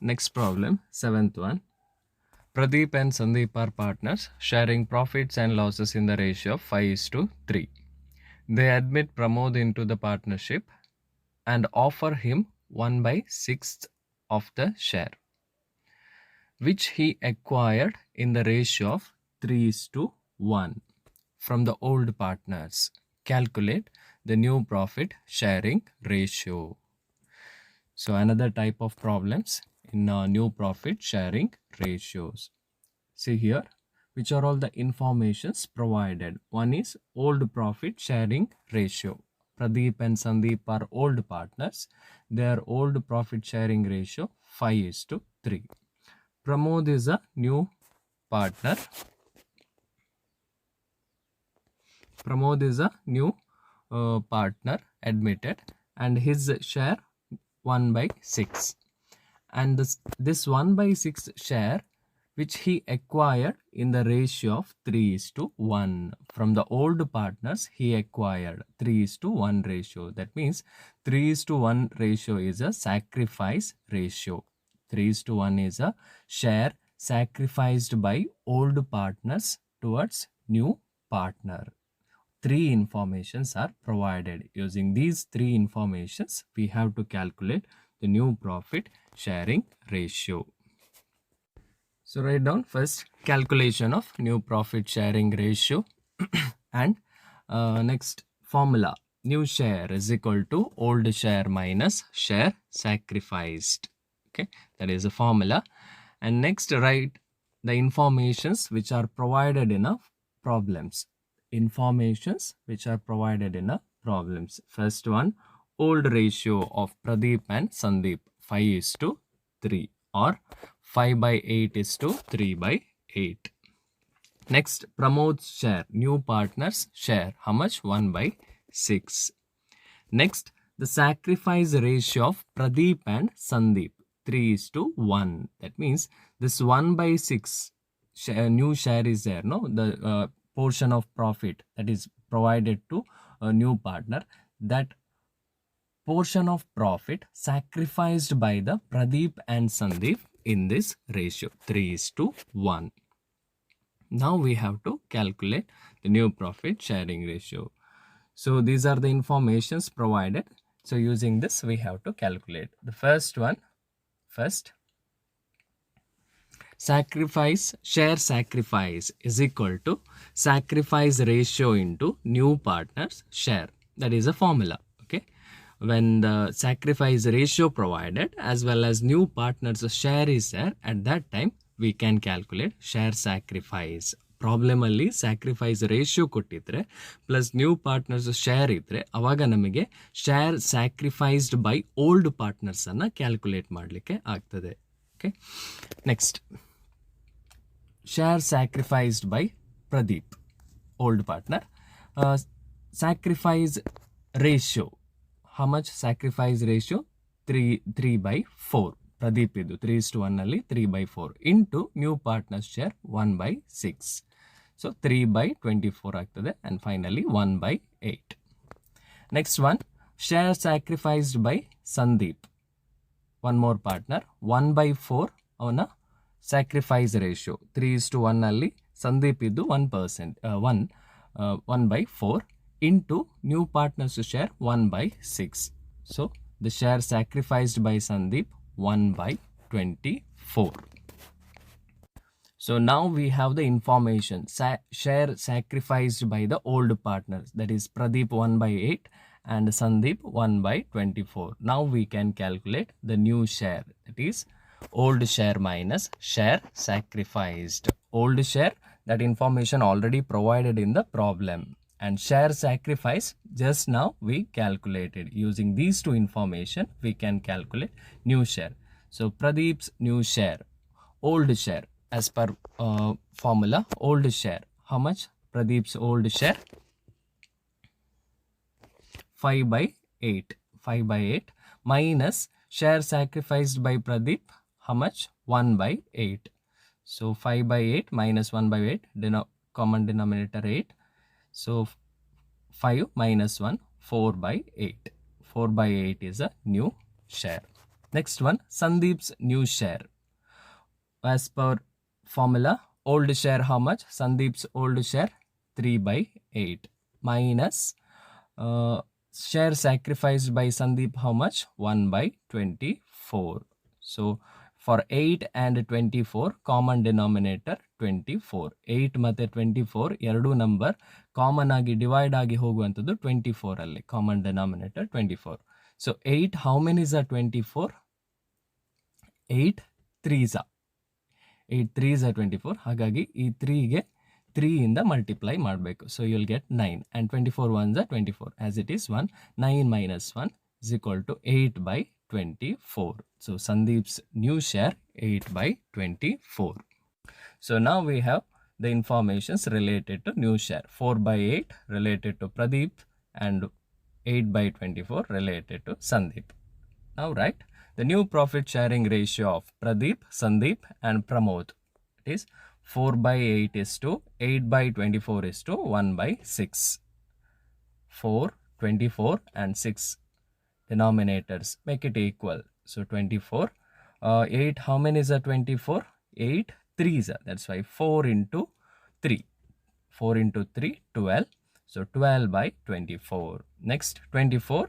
Next problem, seventh one. Pradeep and Sandeep are partners, sharing profits and losses in the ratio of 5:3. They admit Pramod into the partnership and offer him 1/6 of the share, which he acquired in the ratio of 3:1 from the old partners. Calculate the new profit sharing ratio. So another type of problems in new profit sharing ratios. See here, which are all the informations provided. One is old profit sharing ratio. Pradeep and Sandeep are old partners. Their old profit sharing ratio 5:3. Pramod is a new partner. Pramod is a new partner admitted, and his share 1/6. And this 1/6 share which he acquired in the ratio of 3:1 from the old partners, he acquired 3:1 ratio. That means 3:1 ratio is a sacrifice ratio. 3:1 is a share sacrificed by old partners towards new partner. Three informations are provided. Using these three informations, we have to calculate the new profit sharing ratio. So write down first calculation of new profit sharing ratio and next formula. New share is equal to old share minus share sacrificed. Okay, that is a formula. And next write the informations which are provided in a problems. Informations which are provided in a problems. First one, old ratio of Pradeep and Sandeep 5:3 or 5/8 is to 3/8. Next, Pramod's share, new partner's share, how much? 1/6. Next, the sacrifice ratio of Pradeep and Sandeep 3:1. That means this 1/6 share, new share is there, no? The portion of profit that is provided to a new partner, that portion of profit sacrificed by the Pradeep and Sandeep in this ratio 3:1. Now we have to calculate the new profit sharing ratio. So these are the informations provided. So using this we have to calculate. The first one, share sacrifice is equal to sacrifice ratio into new partner's share. That is a formula. Okay, when the sacrifice ratio provided as well as new partner's share is there, at that time we can calculate share sacrifice. Problem ಅಲ್ಲಿ sacrifice ratio ಕೊಟ್ಟಿದ್ರೆ plus new partners share ಇದ್ರೆ ಅವಾಗ ನಮಗೆ share sacrificed by old partners ಅನ್ನ calculate ಮಾಡಲಿಕ್ಕೆ ಆಗ್ತದೆ. Okay, next share sacrificed by Pradeep, old partner. Sacrifice ratio, how much sacrifice ratio? 3/4. Pradeep idu 3:1 ಅಲ್ಲಿ 3/4 into new partner's share 1/6. So 3/24 ಆಗ್ತದೆ and finally 1/8. Next one, share sacrificed by Sandeep, one more partner, 1/4 ಅವನ sacrifice ratio 3:1 ಅಲ್ಲಿ ಸಂದೀಪ್ ಇದ್ದು 1/4 into new partners share 1/6. So the share sacrificed by Sandeep 1/24. So now we have the information. Share sacrificed by the old partners, that is Pradeep 1/8 and Sandeep 1/24. Now we can calculate the new share, that is old share minus share sacrificed. Old share, that information already provided in the problem, and share sacrifice just now we calculated. Using these two information we can calculate new share. So Pradeep's new share, old share as per formula, old share, how much? Pradeep's old share 5/8 minus share sacrificed by Pradeep, how much? 1/8. So 5/8 minus 1/8, common denominator 8. So 5 minus 1, 4/8. 4/8 is a new share. Next one, Sandeep's new share. As per formula, old share how much? Sandeep's old share 3/8 minus share sacrificed by Sandeep how much? 1/24. So for 8 and 24 common denominator 24. 8 ಮತ್ತೆ 24 ಎರಡು number common ಆಗಿ divide ಆಗಿ ಹೋಗುವಂಥದ್ದು 24 ಅಲ್ಲಿ, common denominator 24. So 8 how many is a 24? 8 3s are 8 3s are 24. ಹಾಗಾಗಿ ಈ 3ಗೆ 3 ಇಂದ multiply ಮಾಡಬೇಕು. So you will get 9 and 24 1s are 24 as it is 1. 9 minus 1 is equal to 8/24. So Sandeep's new share 8/24. So now we have the informations related to new share. 4/8 related to Pradeep and 8/24 related to Sandeep. Now write the new profit sharing ratio of Pradeep, Sandeep and Pramod. It is 4/8 is to 8/24 is to 1/6. 4, 24 and 6 denominators, make it equal. So 24, 8 how many is a 24? 8 3s are, that's why 4 into 3. 4 into 3, 12. So 12/24. Next 24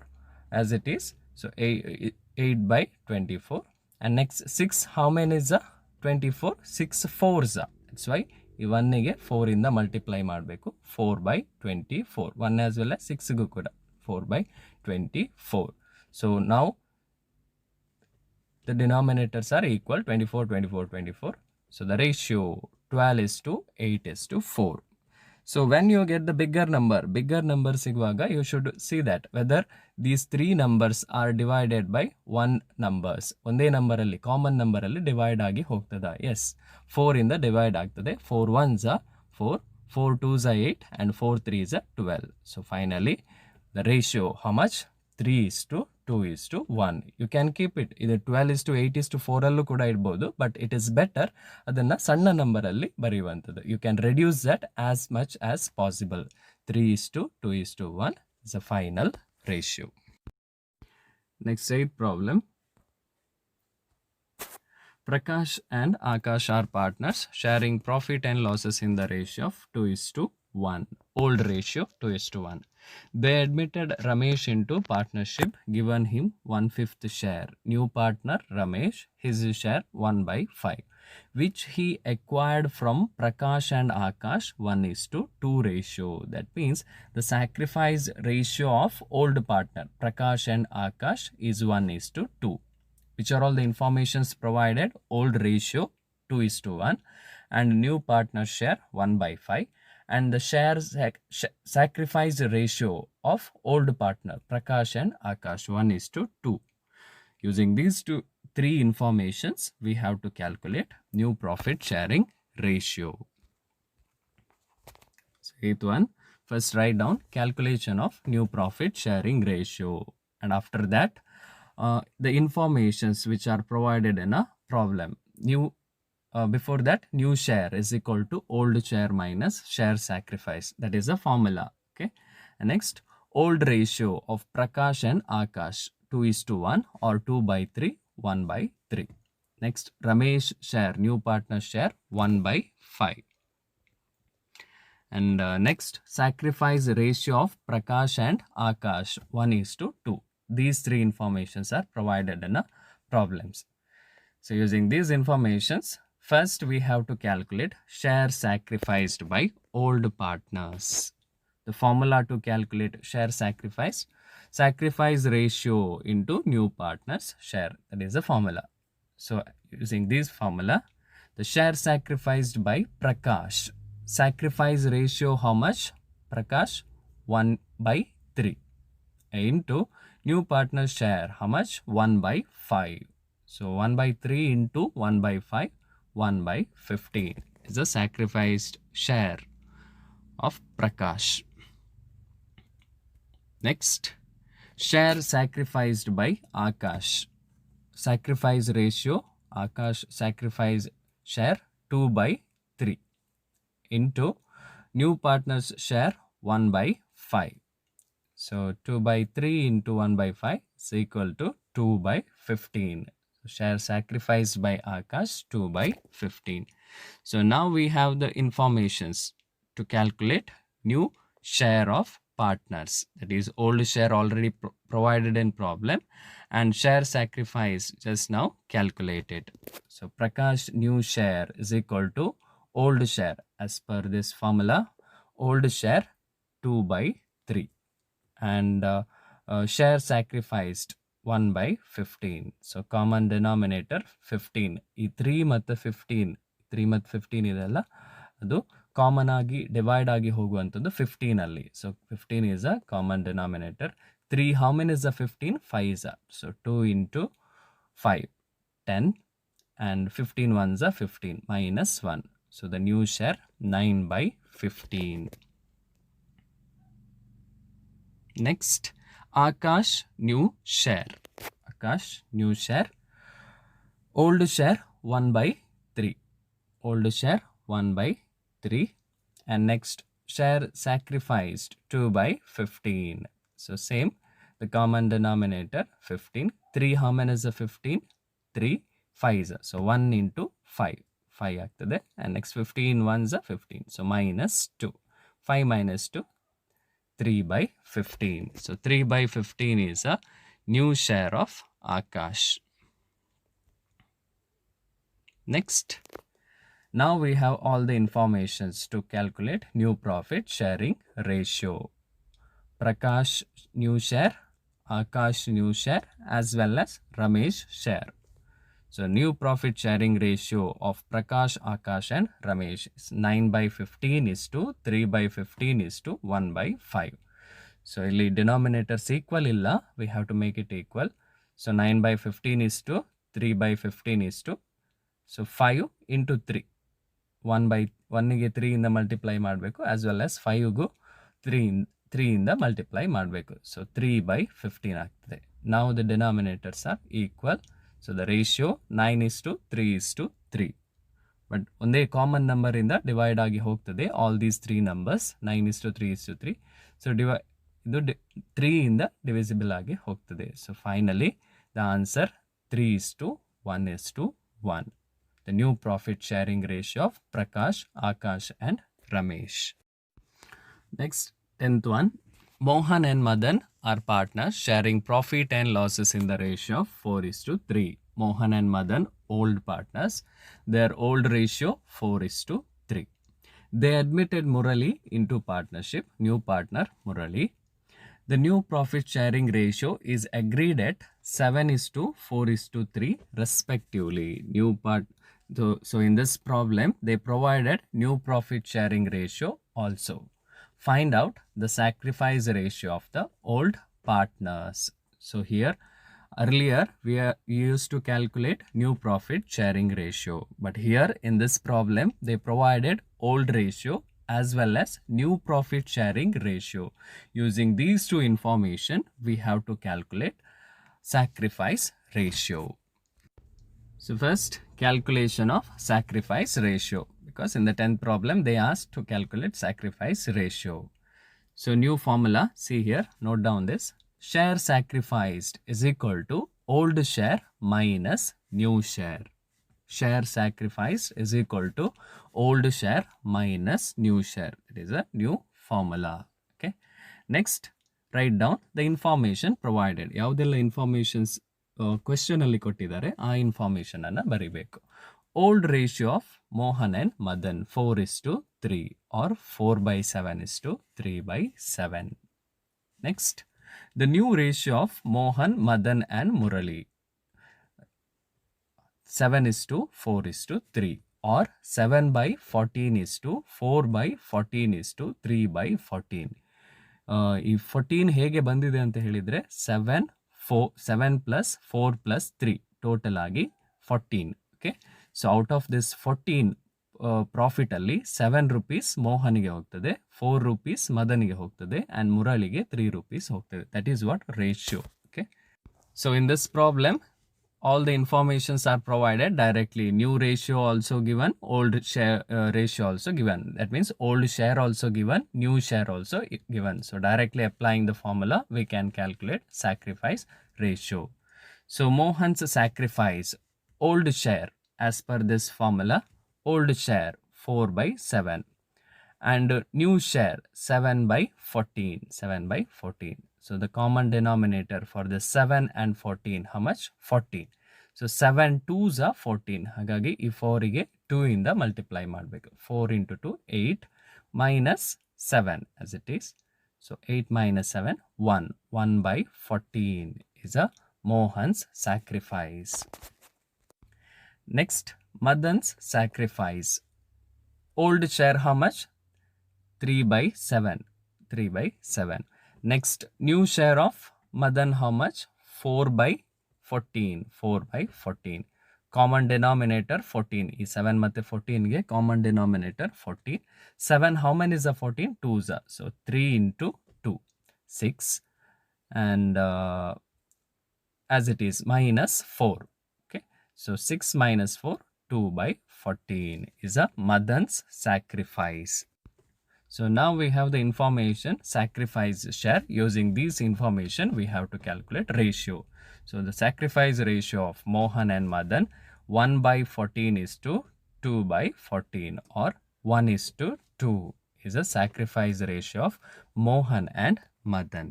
as it is. So 8/24. And next 6 how many is a 24? 6 4s are. That's why ಈ 1ಗೆ 4 ಇಂದ multiply ಮಾಡಬೇಕು. 4/24. 1 as well as 6ಗೂ ಕೂಡ 4/24. So now the denominators are equal, 24 24 24. So the ratio 12 is to 8 is to 4. So when you get the bigger number sigvaga, you should see that whether these three numbers are divided by one numbers. Onde number alli, common number alli divide agi hogtada. Yes, 4 in the divide agtade. 4 1s are 4, 4 2s are 8 and 4 3s are 12. So finally the ratio how much? 3 is to 2 is to 1. You can keep it either 12 is to 8 is to 4 allu kuda idbodu, but it is better adanna sanna number alli bariyuvantadu. You can reduce that as much as possible. 3 is to 2 is to 1 is the final ratio. Next 8th problem. Prakash and Akash are partners sharing profit and losses in the ratio of 2 is to 1. Old ratio 2 is to 1. They admitted Ramesh into partnership, given him 1/5 share. New partner Ramesh, his share 1/5, which he acquired from Prakash and Akash 1 is to 2 ratio. That means the sacrifice ratio of old partner Prakash and Akash is 1 is to 2. Which are all the informations provided? Old ratio 2 is to 1 and new partner share 1/5. And the share sacrifice ratio of old partner Prakash and Akash 1 is to 2. Using these three informations, we have to calculate new profit sharing ratio. So 8th one, first write down calculation of new profit sharing ratio, and after that the informations which are provided in a problem. Before that, new share is equal to old share minus share sacrifice. That is a formula. Okay. And next, old ratio of Prakash and Akash 2 is to 1 or 2/3, 1/3. Next, Ramesh share, new partner share 1/5. And next, sacrifice ratio of Prakash and Akash 1 is to 2. These three informations are provided in a problems. So using these informations, first we have to calculate share sacrificed by old partners. The formula to calculate share sacrifice ratio into new partners share. That is the formula. So using this formula, the share sacrificed by Prakash, sacrifice ratio how much? Prakash 1/3 into new partner share how much? 1/5. So 1/3 into 1/5, 1/15 is the sacrificed share of Prakash. Next, share sacrificed by Akash. Sacrifice ratio, Akash sacrifice share 2/3 into new partner's share 1/5. So 2/3 into 1/5 is equal to 2/15. Share sacrificed by Akash 2 by 15. So now we have the informations to calculate new share of partners. That is old share already provided in problem and share sacrifice just now calculated. So Prakash new share is equal to old share as per this formula. Old share 2 by 3 and share sacrificed 1 by 15. So common denominator 15. ಈ 3 ಮತ್ತು 15 3 ಮತ್ತು 15 ಇದೆಲ್ಲ ಅದು common ಆಗಿ divide ಆಗಿ ಹೋಗುವಂಥದ್ದು 15 ಅಲ್ಲಿ. So 15 is a common denominator. 3 how many is the 15? 5 is a. So 2 into 5 10 and 15 ones are 15 minus 1. So the new share 9 by 15. Next, Akash new share. Akash new share. Old share 1 by 3. Old share 1 by 3. And next, share sacrificed 2 by 15. So same, the common denominator 15. 3 how many is the 15? 3 5 is. So 1 into 5. 5 ಆಗ್ತದೆ. And next 15 ones are 15. So minus 2. 5 minus 2. 3 by 15. So 3 by 15 is a new share of Akash. Next, now we have all the informations to calculate new profit sharing ratio. Prakash new share, Akash new share as well as Ramesh share. So new profit sharing ratio of Prakash, Akash and Ramesh is 9 by 15 is to 3 by 15 is to 1 by 5. So ಇಲ್ಲಿ denominators equal ಇಲ್ಲ, we have to make it equal. So 9 by 15 is to 3 by 15 is to, so 5 into 3. 1 by 1ಗೆ 3 ಇಂದ multiply ಮಾಡಬೇಕು as well as 5ಗೂ 3 ಇಂದ multiply ಮಾಡಬೇಕು. So 3 by 15 ಆಗ್ತದೆ. Now the denominators are equal. So the ratio 9 is to 3 is to 3. But ಒಂದೇ common number ಇಂದ divide ಆಗಿ ಹೋಗ್ತದೆ all these 3 numbers. 9 is to 3 is to 3. So ಇದು 3 ಇಂದ divisible ಆಗಿ ಹೋಗ್ತದೆ. So finally the answer 3 is to 1 is to 1. The new profit sharing ratio of Prakash, Akash and Ramesh. Next, 10th one. Mohan and Madan are partners sharing profit and losses in the ratio of 4 is to 3. Mohan and Madan, old partners. Their old ratio 4 is to 3. They admitted Murali into partnership. New partner Murali. The new profit sharing ratio is agreed at 7 is to 4 is to 3 respectively. So in this problem, they provided new profit sharing ratio also. Find out the sacrifice ratio of the old partners. So here, earlier we used to calculate new profit sharing ratio. But here in this problem, they provided old ratio as well as new profit sharing ratio. Using these two information, we have to calculate sacrifice ratio. So first, calculation of sacrifice ratio, because in the 10th problem they asked to calculate sacrifice ratio. So new formula, see here, note down this. Share sacrificed is equal to old share minus new share. Share sacrificed is equal to old share minus new share. It is a new formula. Okay. Next, write down the information provided. ಯಾವುದೆಲ್ಲ informations question ಅಲ್ಲಿ ಕೊಟ್ಟಿದ್ದಾರೆ ಆ information ಅನ್ನ ಬರಿಬೇಕು. Old ratio of Mohan and Madan 4 is to 3 or 4 by 7 is to 3 by 7. Next, the new ratio of Mohan, Madan and Murali 7 is to 4 is to 3 or 7 by 14 is to 4 by 14 is to 3 by 14. ಈ 14 ಹೇಗೆ ಬಂದಿದೆ ಅಂತ ಹೇಳಿದ್ರೆ 7 plus 4 plus 3 total ಆಗಿ 14. Okay. So out of this 14 profit ಅಲ್ಲಿ 7 rupees ಮೋಹನ್ಗೆ ಹೋಗ್ತದೆ, 4 rupees ಮದನ್ಗೆ ಹೋಗ್ತದೆ and ಮುರಳಿಗೆ 3 rupees ಹೋಗ್ತದೆ. That is what ratio. Okay. So in this problem, all the informations are provided directly. New ratio also given, old share ratio also given. That means old share also given, new share also given. So directly applying the formula, we can calculate sacrifice ratio. So Mohan's sacrifice, old share, as per this formula, old share 4 by 7, and new share 7 by 14, 7 by 14. So the common denominator for the 7 and 14, how much? 14. So 7 2s are 14. ಹಾಗಾಗಿ ಈ 4ಗೆ 2 ಇಂದ multiply ಮಾಡಬೇಕು. 4 into 2, 8 minus 7 as it is. So 8 minus 7, 1. 1 by 14 is a Mohan's sacrifice. Next, Madan's sacrifice. Old share how much? 3 by 7. 3 by 7. Next, new share of Madan how much? 4 by 14. 4 by 14. Common denominator 14. ಈ 7 ಮತ್ತೆ 14ಗೆ common denominator 14. 7 how many is a 14? 2s are. So 3 into 2, 6. And as it is minus 4. Okay. So 6 minus 4, 2 by 14 is a Madan's sacrifice. So now we have the information sacrifice share. Using this information, we have to calculate ratio. So the sacrifice ratio of Mohan and Madan, 1 by 14 is to 2 by 14, or 1 is to 2 is a sacrifice ratio of Mohan and Madan.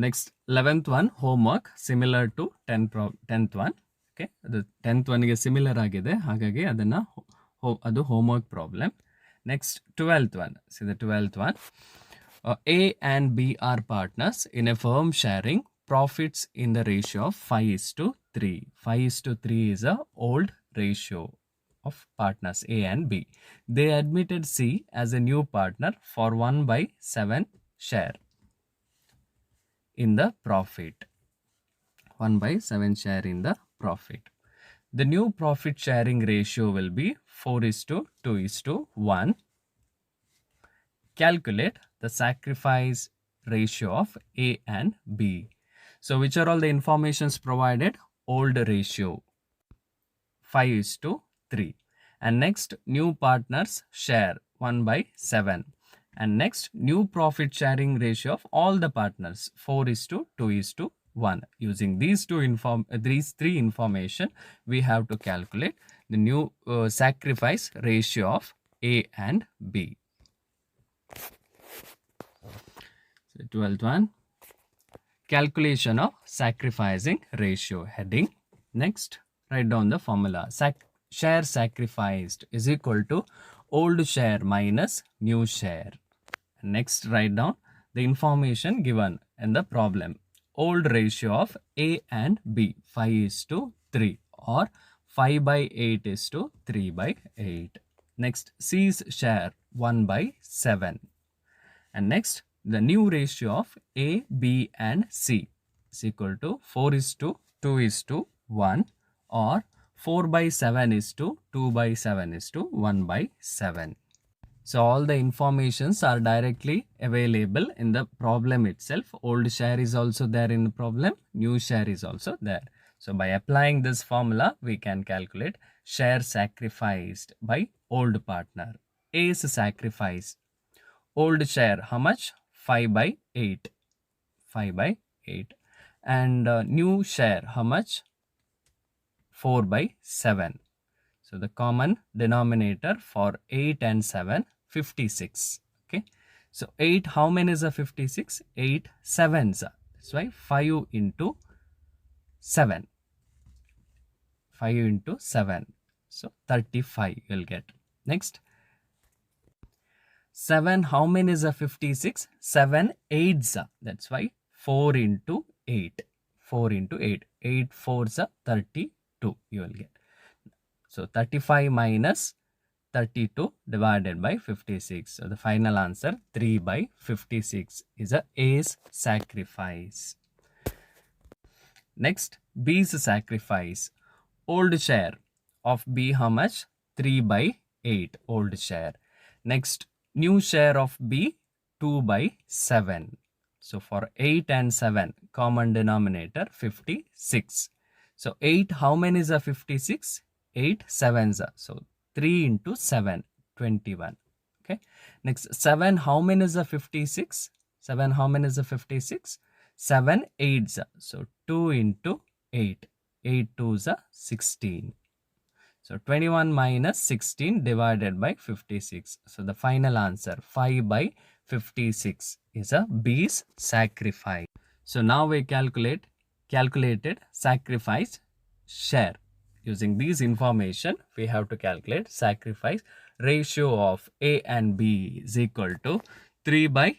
Next, 11th one, homework, similar to 10th one. Okay, the 10th one is similar agide, hagagi adanna adu homework problem. Next, 12th one. See the 12th one. A and B are partners in a firm sharing profits in the ratio of 5:3. 5:3 is a old ratio of partners A and B. They admitted C as a new partner for 1 by 7 share in the profit. 1 by 7 share in the profit. The new profit sharing ratio will be 4:2:1. Calculate the sacrifice ratio of A and B. So which are all the informations provided? Old ratio 5:3. And next, new partners share 1 by 7. And next, new profit sharing ratio of all the partners 4:2:1. Using these three information, we have to calculate the new sacrifice ratio of A and B. So 12th one, calculation of sacrificing ratio heading. Next, write down the formula. Share sacrificed is equal to old share minus new share. Next, write down the information given in the problem. Old ratio of A and B 5:3, or 5 by 8 is to 3 by 8. Next, C's share 1 by 7. And next, the new ratio of A, B and C is equal to 4:2:1, or 4 by 7 is to 2 by 7 is to 1 by 7. So all the informations are directly available in the problem itself. Old share is also there in the problem. New share is also there. So by applying this formula, we can calculate share sacrificed by old partner. A's sacrifice. Old share, how much? 5 by 8. 5 by 8. And new share, how much? 4 by 7. So the common denominator for 8 and 7, 56. Okay. So 8, how many is a 56? 8 sevens. That's why 5 into 7. 5 into 7. So 35 you'll get. Next, 7, how many is a 56? 7 eights. That's why 4 into 8. 4 into 8. 8 fours are 32 you will get. So 35 minus 32 divided by 56. So the final answer 3 by 56 is A's sacrifice. Next, B's sacrifice. Old share of B, how much? 3 by 8 old share. Next, new share of B 2 by 7. So for 8 and 7, common denominator 56. So 8, how many is a 56? 8 sevens. So 3 into 7, 21. Okay. Next, 7, how many is a 56? 7, how many is a 56? 7 eights. So 2 into 8. 8 2s are 16. So 21 minus 16 divided by 56. So the final answer 5 by 56 is a B's sacrifice. So now we calculated sacrifice share. Using these information, we have to calculate sacrifice ratio of A and B is equal to 3 by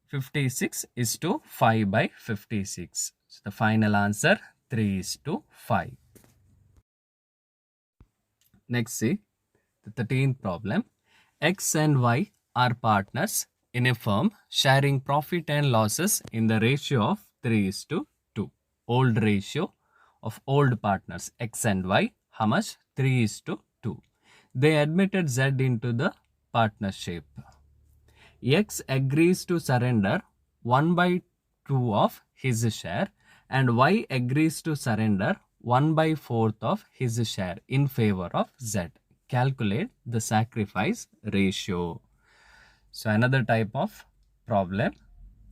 56 is to 5 by 56. So the final answer 3 is to 5. Next, see the 13th problem. X and Y are partners in a firm sharing profit and losses in the ratio of 3 is to 2. Old ratio of old partners X and Y, how much? 3 is to 2. They admitted Z into the partnership. X agrees to surrender 1 by 2 of his share and Y agrees to surrender 1 by 4th of his share in favor of Z. Calculate the sacrifice ratio. So another type of problem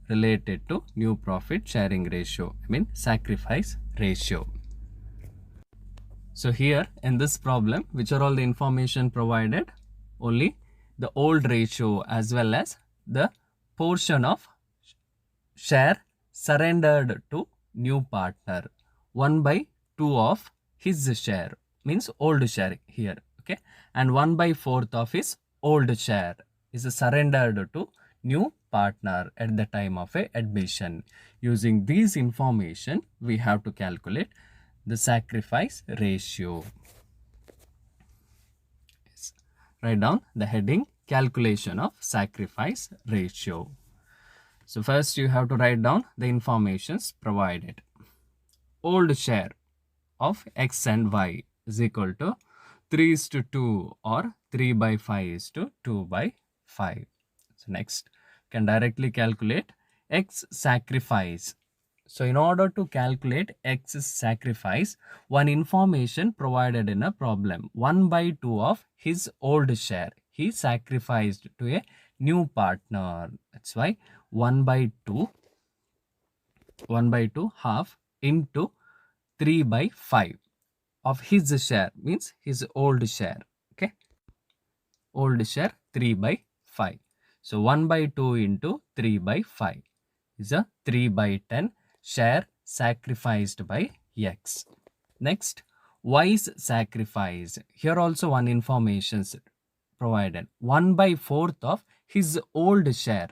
related to new profit sharing ratio, sacrifice ratio. So here in this problem, which are all the information provided? Only the old ratio as well as the portion of share surrendered to new partner. 1 by 2 of his share means old share here, okay, and 1 by 4th of his old share is surrendered to new partner at the time of a admission. Using these information, we have to calculate the sacrifice ratio. Write down the heading calculation of sacrifice ratio. So first you have to write down the informations provided. Old share of X and Y is equal to 3 is to 2 or 3 by 5 is to 2 by 5. So next, you can directly calculate X sacrifice. So in order to calculate X sacrifice, one information provided in a problem, 1 by 2 of his old share, he sacrificed to a new partner. That's why 1 by 2 half into 3 by 5 of his share means his old share, okay, old share 3 by 5. So 1 by 2 into 3 by 5 is a 3 by 10 share sacrificed by X. Next, Y's sacrifice. Here also one information provided. 1 by 4th of his old share.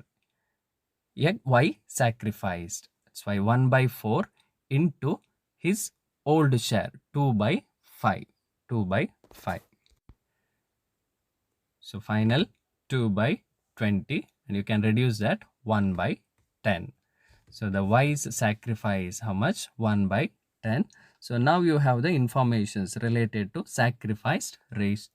Y sacrificed. That's why 1 by 4 into his old share. 2 by 5. 2 by 5. So final 2 by 20. And you can reduce that 1 by 10. So the Y's sacrifice, how much? 1 by 10. So now you have the informations related to sacrificed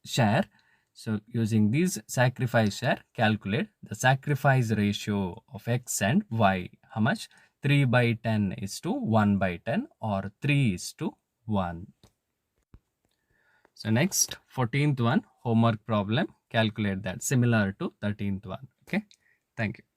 share. So using these sacrifice share, calculate the sacrifice ratio of X and Y. How much? 3 by 10 is to 1 by 10 or 3 is to 1. So next, 14th one, homework problem. Calculate that similar to 13th one. Okay. Thank you.